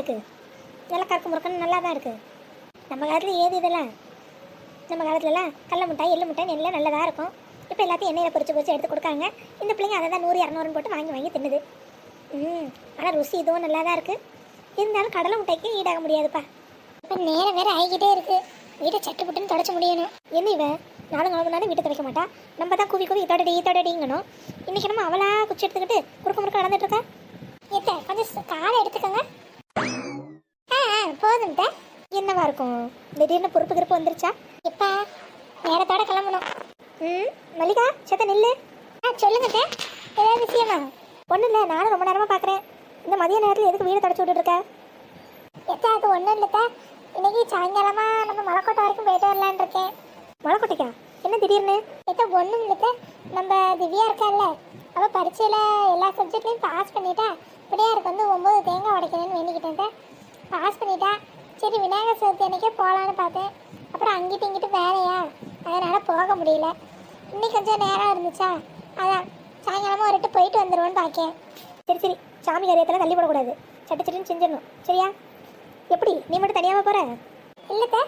இருக்குது, நல்லா கறக்கு முறுக்குன்னு நல்லா தான் இருக்குது. நம்ம காலத்தில் ஏது இதெல்லாம்? நம்ம காலத்துலலாம் கடல மிட்டாய் எள்ளு மிட்டாய் எல்லாம் நல்லதாக இருக்கும். இப்போ எல்லாத்தையும் எண்ணெயில் பொரிச்சு எடுத்து கொடுக்காங்க. இந்த பிள்ளைங்க அதை தான் 100 200 போட்டு வாங்கி தின்னுது. ஆனால் ருசி இதுவும் நல்லா தான் இருக்குது. இருந்தாலும் கடலை மிட்டாய்க்கு ஈடாக முடியாதுப்பா. இப்போ நேரம் வேறு ஆகிக்கிட்டே இருக்குது. வீட்டை சட்டு புட்டுன்னு தொடச்ச முடியணும். என்ன இவன் 4 நாளும் வீட்டை துடைக்க மாட்டா. நம்ம தான் கூவி இதோடடிங்கணும். இன்றைக்கி நம்ம அவளா குச்சி எடுத்துக்கிட்டு குறுக்க முறுக்க நடந்துட்டுருக்கா. ஏத்த கொஞ்சம் காலை எடுத்துக்கோங்க. போதும். என்னவா இருக்கும்? திடீர்னு பொறுப்பு வந்துருச்சா? எப்பா நேரத்தோட கிளம்பணும். மல்லிகா சேத்த நில்லு. சொல்லுங்க. ஏதாவது விஷயமா? ஒன்றும் இல்லை, நானும் ரொம்ப நேரமாக பார்க்குறேன். இந்த மதிய நேரத்தில் எதுக்கு வீடு தொடச்சி விட்டுட்டு இருக்க? எத்தா அது ஒன்றும் இல்லைத்தா, இன்னைக்கு சாயங்காலமாக நம்ம மலைக்கோட்டை வரைக்கும் போயிட்டு வரலான் இருக்கேன். மலைக்கோட்டைக்கா? என்ன திடீர்னு? எத்தா ஒன்றும் இல்லைத்த, நம்ம திவ்யா இருக்கால்ல, அவள் பரீட்சையில் எல்லா சப்ஜெக்ட்லையும் பாஸ் பண்ணிட்டா. பிள்ளையாருக்கு வந்து 9 தேங்காய் உடைக்கணும்னு வேண்டிக்கிட்டேன். பாஸ் பண்ணிட்டா. சரி விநாயகர் சதுர்த்தி அன்றைக்கே போகலான்னு பார்த்தேன். அப்புறம் இங்கிட்டு வேலையா, அதனால் போக முடியல. இன்னைக்கு கொஞ்சம் நேரம் இருந்துச்சா, அதான் சாயங்காலமாக ஒரு போயிட்டு வந்துடுவோன்னு பார்க்கேன். சரி சாமி காரியத்தில் தள்ளி போடக்கூடாது, சட்டுன்னு செஞ்சிடணும். சரியா? எப்படி நீ மட்டும் தனியாக போகிற? இல்லைத்த,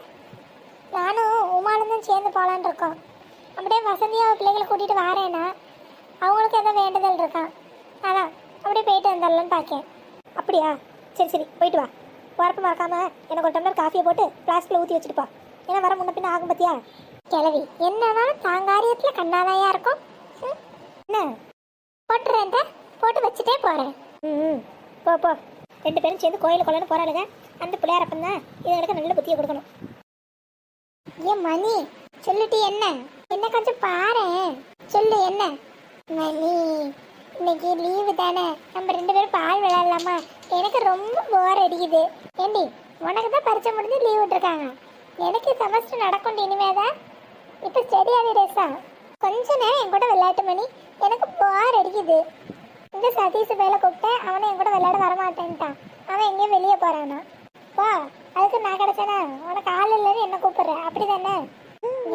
நானும் உமாலும் தான் சேர்ந்து போகலான் இருக்கோம். அப்படியே வசதியாக பிள்ளைகளை கூட்டிகிட்டு வரேன்னா அவங்களுக்கு எதோ வேண்டுதல் இருக்கான். அதான் அப்படியே போயிட்டு வந்துடலான்னு பார்க்கேன். அப்படியா? சரி போயிட்டு வா. வரப்பு மறக்காமல் எனக்கு ஒரு டம்ளர் காஃபியை போட்டு பிளாஸ்டிக்கில் ஊற்றி வச்சுட்டுப்பா. ஏன்னா வர முன்ன பின்ன ஆகும் பத்தியா? கிளவி என்னன்னாலும் தாங்காரியத்தில் கண்ணாதாயா இருக்கும். என்ன போட்டுறேன், போட்டு வச்சுட்டே போகிறேன். போ 2 பேரும் சேர்ந்து கோயிலுக்கு கொள்ளன்னு போகிறாளுங்க. அந்த பிள்ளையாரப்பன் தான் இதுங்களுக்கு நல்ல புத்தியை கொடுக்கணும். ஏன் மணி சொல்லிட்டு என்ன கொஞ்சம் பாரு. சொல்லு என்ன மணி? இன்னைக்கு லீவு தானே, நம்ம 2 பேரும் பால் விளையாடலாமா? எனக்கு ரொம்ப போர் அடிக்குது. ஏண்டி உனக்கு தான் பரீட்சை முடிஞ்சு லீவ் விட்டுருக்காங்க, எனக்கு செமஸ்டர் நடக்கும் இனிமேதான். இப்போ ஸ்டடி ஹாலிடேஸா? கொஞ்ச நேரம் என் கூட விளையாட்டு மணி, எனக்கு போர் அடிக்குது. இந்த சதீஷ் வேலை கூப்பிட்டேன், அவனை என் கூட விளையாட வரமாட்டேன்ட்டான். அவன் எங்கேயும் வெளியே போறானா? வா, அதுக்கு நான் கிடைச்சேனா? உனக்கு ஆள் இல்லைன்னு என்ன கூப்பிடுறேன், அப்படி தானே?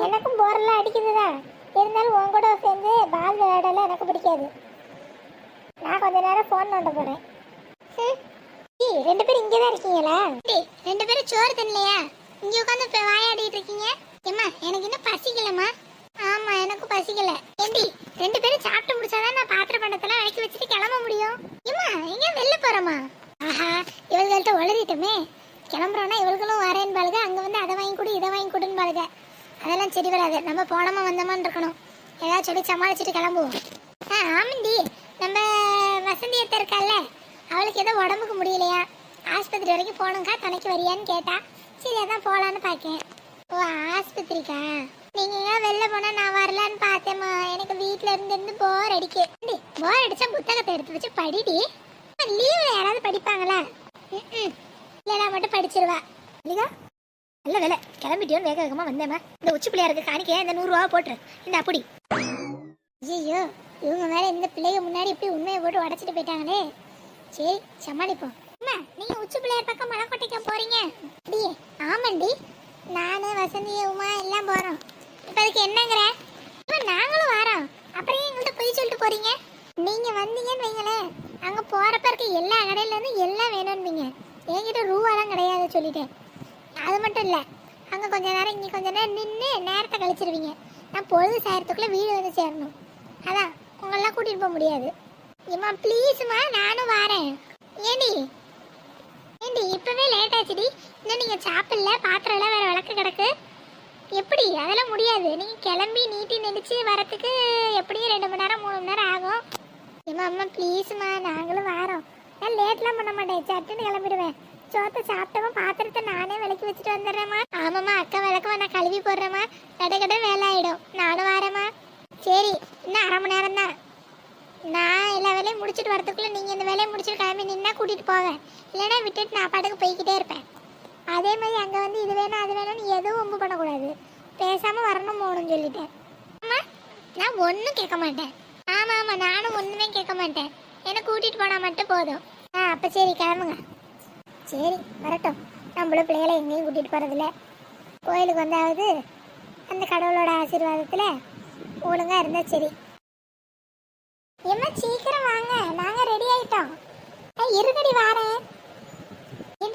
எனக்கும் போரெல்லாம் அடிக்குதுதான். இருந்தாலும் உன் கூட சேர்ந்து பால் விளையாடலாம் எனக்கு பிடிக்காது. நான் கொஞ்ச நேரம் ஃபோன் நோண்ட போறேன். 2 பேரும் இங்கே தான் இருக்கீங்களா? 2 பேரும் சோறு தின்னலையா? இங்கே உட்காந்து வாயாடிட்டு இருக்கீங்க. ஏம்மா எனக்கு இன்னும் பசிக்கலம்மா. ஆமா எனக்கும் பசிக்கல. ஏண்டி 2 பேரும் சாப்பிட்டு முடிச்சாதான் நான் பாத்திர பண்டத்தெல்லாம் விளக்கி வச்சுட்டு கிளம்ப முடியும். ஏம்மா எங்க வெளில போறோமா? ஆஹா இவள்கள்ட்ட உளறிட்டுமே. கிளம்புறோன்னா இவளுகளும் வரேன்னு பாருங்க, அங்க வந்து அதை வாங்கி கொடு இதை வாங்கி கொடுன்னு பாருங்க. அதெல்லாம் சரி வராது. நம்ம போனோமா வந்தோமான்னு இருக்கணும். ஏதாவது சொல்லி சமாளிச்சுட்டு கிளம்புவோம். ஆமாண்டி, நம்ம வசந்தி அத்தை இருக்கால, அவளுக்கு ஏதோ உடம்புக்கு முடியலையா, ஆஸ்பத்திரி வரைக்கும் போகணுங்கா, துணைக்கு வரியான்னு கேட்டா. சரி அதான் போகலான்னு பார்க்கேன். ஓ ஆஸ்பத்திரிக்கா? நீங்க எங்க வெளில போனா நான் வரலான்னு பார்த்தேம்மா. எனக்கு வீட்டுல இருந்து போர் அடிக்கு. போர் அடிச்சா புத்தகத்தை எடுத்து வச்சு படிடி. லீவ்ல யாராவது படிப்பாங்களா? இல்லைனா மட்டும் படிச்சிருவா. இல்லையா? நல்ல வேலை கிளம்பிட்டியோன்னு வேகமா வந்தேம்மா. இந்த உச்சி பிள்ளையாருக்கு காணிக்க இந்த 100 ரூபா போட்டுரு. இந்த அப்படி. ஐயோ இவங்க வேற இந்த பிள்ளைங்க முன்னாடி இப்படி உண்மையை போட்டு உடச்சிட்டு போயிட்டாங்களே. சரி சமாளிப்போம். அம்மா நீங்க உச்சி பிள்ளையார் பக்கம் மலைக்கோட்டைக்கு போறீங்க? அப்படியே? ஆமாண்டி, நானு வசந்தி உமா எல்லாம் போறோம். இப்ப அதுக்கு என்னங்கிற? நாங்களும் வரோம். அப்புறம் எங்கள்கிட்ட போய் சொல்லிட்டு போறீங்க? நீங்க வந்தீங்கன்னு வைங்களேன், அங்க போறப்ப இருக்க எல்லா கடையில இருந்து எல்லாம் வேணும்னீங்க. என்கிட்ட ரூபாலாம் கிடையாது சொல்லிட்டேன். அது மட்டும் இல்ல, அங்க கொஞ்ச நேரம் இங்க கொஞ்ச நேரம் நின்று நேரத்தை கழிச்சிருவீங்க. நான் பொழுது சாயறதுக்குள்ள வீடு வந்து சேரணும். அதான் உங்களெல்லாம் கூட்டிட்டு போக முடியாது. ஏம்மா ப்ளீஸ்மா நானும் வரேன். ஏண்டி இப்பவே லேட் ஆச்சுடி. இன்னும் நீங்க சாப்பிடல, பாத்திரம் எல்லாம் வேற விளக்கு கிடக்கு. எப்படி? அதெல்லாம் முடியாது. நீங்க கிளம்பி நீட்டி நெடிச்சு வரத்துக்கு எப்படியும் 2 மணி நேரம் 3 மணி நேரம் ஆகும். ஏம்மா அம்மா ப்ளீஸ்மா நாங்களும் வரோம். நான் லேட்லாம் பண்ண மாட்டேன், சட்டுன்னு கிளம்பிடுவேன். சோத்தை சாப்பிட்டமா பாத்திரத்தை நானே விளக்கி வச்சுட்டு வந்துடுறேம்மா. ஆமாம்மா அக்கா விளக்குமா, நான் கழுவி போடுறேம்மா. கடை வேலை ஆயிடும். நானும் வரேம்மா. சரி இன்னும் 1/2 மணி நேரம் தான். நான் எல்லா வேலையும் முடிச்சுட்டு வரதுக்குள்ள நீங்க இந்த வேலையை முடிச்சுட்டு கிளம்பி நின்னா கூட்டிட்டு போவேன். இல்லைன்னா விட்டுட்டு நான் பாட்டுக்கு போய்கிட்டே இருப்பேன். அதே மாதிரி அங்கே வந்து இது வேணும் அது வேணும்னு எதுவும் ஒம்பு பண்ணக்கூடாது. பேசாமல் வரணும் போகணும்னு சொல்லிட்டேன். அம்மா நான் ஒன்றும் கேட்க மாட்டேன். ஆமாம் நானும் ஒன்றுமே கேட்க மாட்டேன். என்னை கூட்டிகிட்டு போனால் மட்டும் போதும். அப்போ சரி கிளம்புங்க. சரி வரட்டும். நம்மளும் பிள்ளைகளை எங்கேயும் கூட்டிகிட்டு போகிறதில்ல. கோயிலுக்கு வந்தாவது அந்த கடவுளோட ஆசீர்வாதத்தில் ஒழுங்காக இருந்தால் சரி. எம்மா சீக்கிரம் வாங்க, நாங்கள் ரெடி ஆகிட்டோம். இருங்கடி வாரேன்.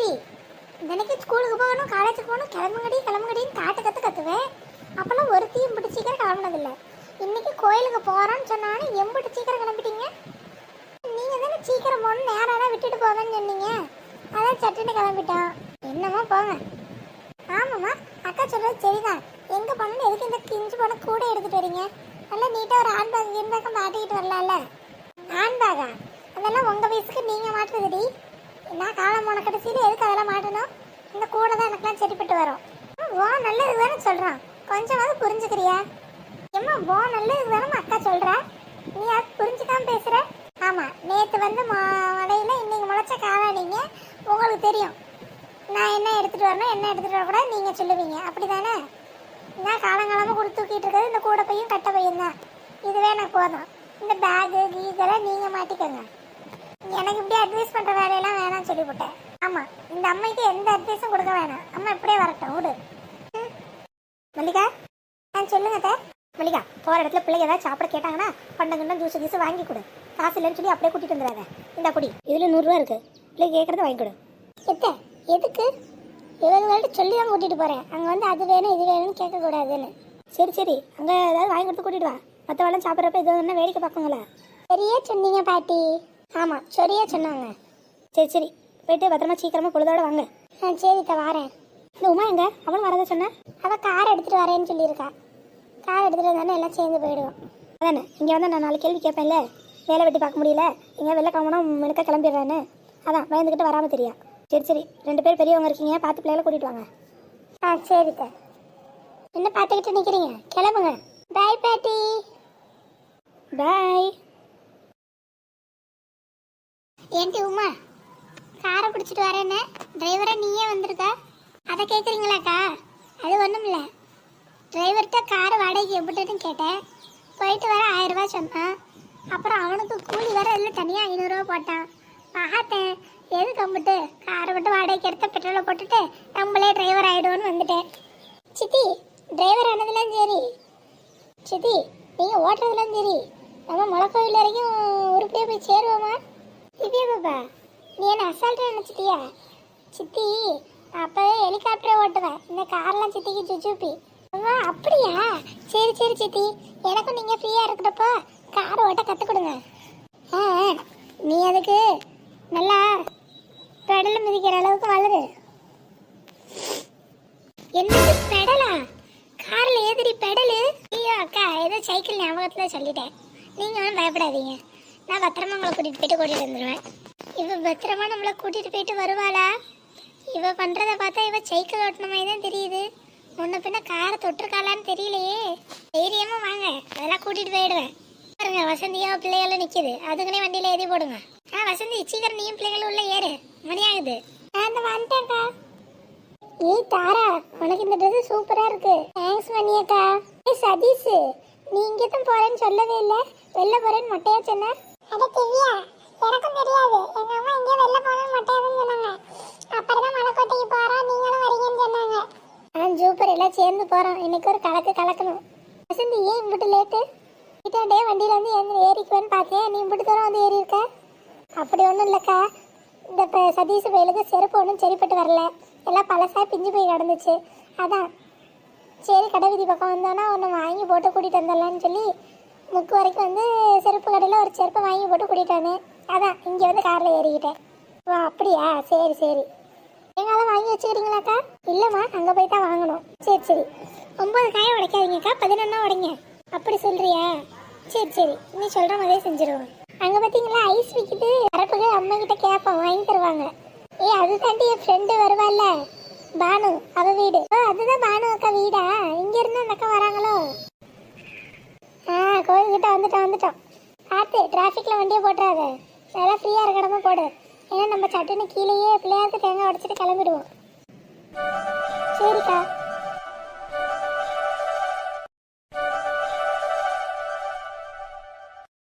ஏண்டி எனக்கு ஸ்கூலுக்கு போகணும் காலேஜுக்கு போகணும் கிளம்புங்கடின்னு காட்டு கத்துவேன். அப்பெல்லாம் ஒருத்தையும் பிடிச்சி சீக்கிரம் கிளம்புனதில்லை. இன்னைக்கு கோயிலுக்கு போகிறோன்னு சொன்னாலும் எம்பிட்டு சீக்கிரம் கிளம்பிட்டீங்க. நீங்கள் தானே சீக்கிரம் போகணும் நேரம் விட்டுட்டு போவேன்னு சொன்னீங்க. அதான் சட்டுன்னு கிளம்பிட்டோம். என்னமோ போங்க. ஆமாம்மா அக்கா சொல்கிறது சரிதான். எங்கே போகணுன்னு எதுக்கு இந்த கிஞ்சி போன கூட எடுத்துகிட்டு வரீங்க? நல்லா நீட்டாக ஒரு ஹேண்ட்பேக் இருந்தாக்க மாட்டிக்கிட்டு வரலாம்ல. ஹேண்ட்பேக்கா? அதெல்லாம் உங்கள் வயசுக்கு நீங்கள் மாட்டுறதுடி. நான் காலம் போன கடைசியில் எதுக்கு அதெல்லாம் மாட்டணும்? இந்த கூட தான் எனக்குலாம் சரிப்பட்டு வரும். ஓ நல்லது தானே சொல்கிறான், கொஞ்சமாவது புரிஞ்சுக்கிறியா? ஏம்மா ஓ நல்லது தானே அக்கா சொல்கிறா, நீ அது புரிஞ்சுக்காம பேசுகிற. ஆமாம் நேற்று வந்து மழையில் இன்னைக்கு முளைச்ச காலாடிங்க. உங்களுக்கு தெரியும் நான் என்ன எடுத்துகிட்டு வரணும் என்ன எடுத்துகிட்டு வரக்கூடாது நீங்கள் சொல்லுவீங்க, அப்படி தானே? நான் காலங்காலமாக கொடுத்து தூக்கிட்டு இருக்கிறது இந்த கூட பையும் கட்ட பையும் தான். இதுவே எனக்கு போதும். இந்த பேகு கீதெல்லாம் நீங்கள் மாட்டிக்கோங்க. எனக்கு இப்படி அட்வைஸ் பண்ணுற வேலையெல்லாம் வேணாம்னு சொல்லிவிட்டேன். ஆமாம் இந்த அம்மைக்கு எந்த அட்வைஸும் கொடுக்க வேணாம். அம்மா இப்படியே வரட்டும் விடு. மல்லிகா சொல்லுங்க மல்லிகா. போகிற இடத்துல பிள்ளைங்க ஏதாவது சாப்பிட கேட்டாங்கன்னா பண்டங்கன்னா ஜூஸ் கீஸ் வாங்கி கொடு. காசு இல்லைன்னு சொல்லி அப்படியே கூட்டிகிட்டு வந்துடாத. இந்த குடி இதில் 100 ரூபா இருக்குது. பிள்ளைங்க கேட்குறத வாங்கி கொடு. எதுக்கு இவங்கள்ட்ட சொல்லி தான் கூட்டிகிட்டு போகிறேன். அங்கே வந்து அது வேணும் இது வேணும்னு கேட்கக்கூடாதுன்னு. சரி அங்கே ஏதாவது வாங்கி கொடுத்து கூட்டிகிட்டு வா. மற்றவெல்லாம் சாப்பிட்றப்ப இது என்ன வேடிக்கை பார்க்குங்களா? சரியா சொன்னீங்க பாட்டி. ஆமாம் சரியா சொன்னாங்க. சரி போயிட்டு பத்திரமா சீக்கிரமாக பொழுதோட வாங்க. சரிக்கா வரேன். இந்த உமா எங்க? அவளும் வரதை சொன்னேன். அவள் கார் எடுத்துகிட்டு வரேன்னு சொல்லியிருக்கா. கார் எடுத்துகிட்டு வந்தானே எல்லாம் சேர்ந்து போயிடுவோம். அதானே இங்கே வந்து நான் 4 கேள்வி கேட்பேன்ல. வேலை வெட்டி பார்க்க முடியல, எங்கே வெளில கிளம்புனா மெனுக்கா கிளம்பிடுறான்னு. அதான் பயந்துக்கிட்டு வராமல் தெரியா. சரி 2 பேர் பெரியவங்க இருக்கீங்க, பார்த்து பிள்ளைகளை கூட்டிகிட்டு வாங்க. சரிக்கா. என்ன பார்த்துக்கிட்டு நிற்கிறீங்க? கிளம்புங்க. பாய் பாட்டி. பாய். ஏன்டி உமா காரை பிடிச்சிட்டு வரேன்னு டிரைவரை நீயே வந்திருக்க, அதை கேட்குறீங்களாக்கா? அது ஒன்றும் இல்லை. டிரைவர்கிட்ட கார் வாடகைக்கு எப்படின்னு கேட்டேன். போயிட்டு வர 1000 ரூபா சொன்னான். அப்புறம் அவனுக்கு கூலி வர இதில் தனியாக 500 ரூபா போட்டான். பார்த்தேன் எது கம்பிட்டு காரை மட்டும் வாடகைக்கு எடுத்த பெட்ரோலை போட்டுட்டு நம்மளே டிரைவர் ஆகிடுவோன்னு வந்துட்டேன். சித்தி டிரைவர் ஆனதுலாம் சரி, சித்தி நீங்கள் ஓட்டுறதுலாம் சரி, நம்ம முளைக்கோயில் வரைக்கும் உருப்படியாக போய் சேருவோமா? திவ்யா பாப்பா நீ என்ன அசால்ட்டாக நினச்சிட்டியா? சித்தி அப்போவே ஹெலிகாப்டரை ஓட்டுவேன். இந்த கார்லாம் சித்திக்கு சுச்சுப்பி. அப்படியா? சரி சித்தி எனக்கும் நீங்கள் ஃப்ரீயாக இருக்கிறப்போ கார் ஓட்ட கற்றுக் கொடுங்க. நீ அதுக்கு நல்லா பெடல் மிதிக்கிற அளவுக்கு வளரு. என்னது பெடலா? காரில் ஏதிரி பெடலு? ஐயோ அக்கா ஏதோ சைக்கிள் ஞாபகத்தில் சொல்லிட்டேன். நீங்கள் ஒன்றும் பயப்படாதீங்க, நான் பத்திரமா உங்களை கூட்டிகிட்டு வந்துடுவேன். இவ பத்திரமா நம்மளை கூட்டிகிட்டு போயிட்டு வருவாளா? இவ பண்ணுறதை பார்த்தா இவ சைக்கிள் ஓட்டின மாதிரி தான் தெரியுது. முன்ன பின்ன காரை தொட்டிருக்காளான்னு தெரியலையே. தைரியமாக வாங்க, அதெல்லாம் கூட்டிகிட்டு போயிடுவேன். பாருங்க வசந்தியோ பிள்ளைகளும் நிற்கிது, அதுக்குன்னே வண்டியில் ஏறி போடுங்க. வசந்தி சீக்கிரம் நீயும் பிள்ளைகளும் உள்ள ஏறு, மணி ஆகுது. வந்துட்டேன்க்கா. ஏய் தாரா உனக்கு இந்த ட்ரெஸ் சூப்பராக இருக்கு. தேங்க்ஸ் மணியக்கா. சதீஷ் நீ இங்கே தான் போகிறேன்னு சொல்லவே இல்லை, வெளில போகிறேன்னு மொட்டையா சொன்ன. அட திவ்யா எனக்கும் தெரியாது, எங்கள் அம்மா இங்கே வெளில போகணும்னு மொட்டையாதுன்னு சொன்னாங்க. அப்புறம் தான் மலைக்கோட்டைக்கு போகிறோம் நீங்களும் வரீங்கன்னு சொன்னாங்க. சூப்பர் எல்லாம் சேர்ந்து போகிறோம். இன்னைக்கு ஒரு கலக்கணும். வசந்தி ஏன் இம்பிட்டு லேட்டு? கிட்டே வண்டியில் வந்து ஏறிக்குவேன்னு பார்த்தேன், நீ இம்பிட்டு தூரம் வந்து ஏறி இருக்க. அப்படி ஒன்றும் இல்லைக்கா, இந்த சதீஷ் வயலுக்கு செருப்பு ஒன்றும் சரிப்பட்டு வரல, எல்லாம் பழசாக பிஞ்சு போய் கிடந்துச்சு. அதான் சரி கடை வீதி பக்கம் வந்தோன்னா ஒன்று வாங்கி போட்டு கூட்டிகிட்டு வந்துடலான்னு சொல்லி முக்கு வரைக்கும் வந்து செருப்பு கடையில் ஒரு செருப்பை வாங்கி போட்டு கூட்டிகிட்டு வந்தேன். அதான் இங்கே வந்து காரில் ஏறிக்கிட்டேன். ஓ அப்படியா? சரி எங்காலும் வாங்கி வச்சுக்கிறீங்களாக்கா? இல்லைம்மா அங்கே போய் தான் வாங்கணும். சரி 9 காயை உடைக்காதீங்கக்கா, 11 உடைங்க. அப்படி சொல்கிறியா? சரி நீ சொல்கிற மாதிரியே செஞ்சிருவோம். அங்கே பார்த்தீங்களா ஐஸ் விற்கிது, பரப்புக்கு அம்மா கிட்ட கேட்போம் வாங்கி தருவாங்க. அது தாண்டி என் ஃப்ரெண்டு வருவாள்ல பானு, அவள் வீடு. அதுதான் பானு அக்கா வீடா? இங்கேருந்து அந்த அக்கா வராங்களோ? கோயில்கிட்ட வந்துட்டோம். பார்த்து டிராஃபிக்கில் வண்டியை போட்டுறாத, நல்லா ஃப்ரீயாக இருக்க இடமா போடு. ஏன்னா நம்ம சட்டுன்னு கீழேயே பிள்ளையாருக்கு தேங்காய் உடைச்சிட்டு கிளம்பிடுவோம். சரிக்கா.